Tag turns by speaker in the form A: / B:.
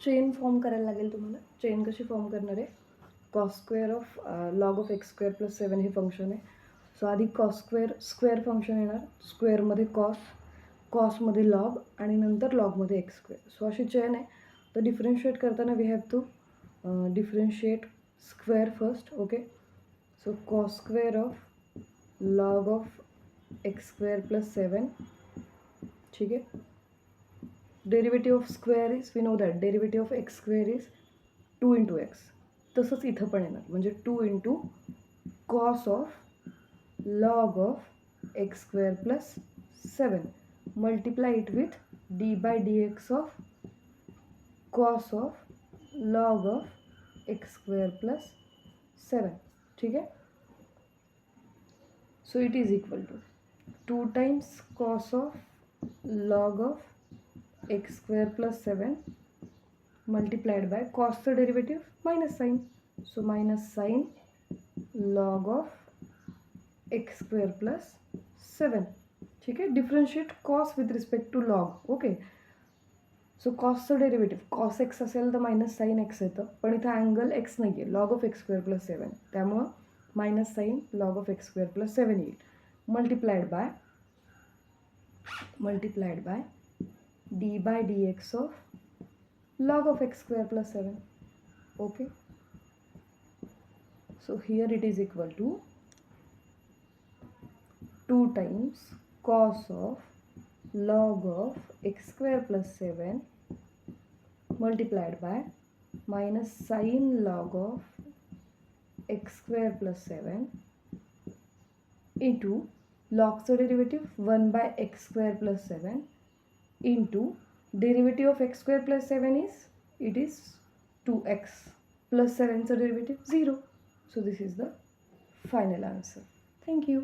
A: Chain form करायला लागेल तुम्हाला. चेन कशी फॉर्म करणार आहे? Cos square of log of x square plus 7 हे फंक्शन आहे. सो आधी कॉस स्क्वेअर स्क्वेअर फंक्शन येणार, स्क्वेअरमध्ये कॉस, कॉसमध्ये लॉग आणि नंतर लॉगमध्ये एक्स स्क्वेअर. सो अशी चेन आहे. तर डिफरन्शिएट करताना we have to differentiate square first. Okay, so cos square of log of x square plus 7. ठीक आहे. Derivative of square is, we know that derivative of x square is 2 × x. तसंच इथं पण येणार, म्हणजे 2 × cos of log of x square plus 7 multiply it with d/dx of cos of log of x square plus 7. ठीक आहे. So it is equal to 2 times cos of log of x square plus 7 multiplied by cos चं derivative minus sine. So minus sine log of x square plus 7. ठीक आहे. Differentiate cos with respect to log. Okay, so कॉसचं derivative cos x असेल तर minus sine x येतं, पण इथं angle x नाही आहे, log of x square plus 7. त्यामुळं minus sine log of x square plus 7 येईल. Multiplied by d/dx of log of x square plus 7. Okay, so here it is equal to 2 times cos of log of x square plus 7 multiplied by minus sin log of x square plus 7 into log चं derivative 1 by x square plus 7 into derivative of x square plus 7 is, it is 2x plus 7 चं derivative 0. So this is the final answer. Thank you.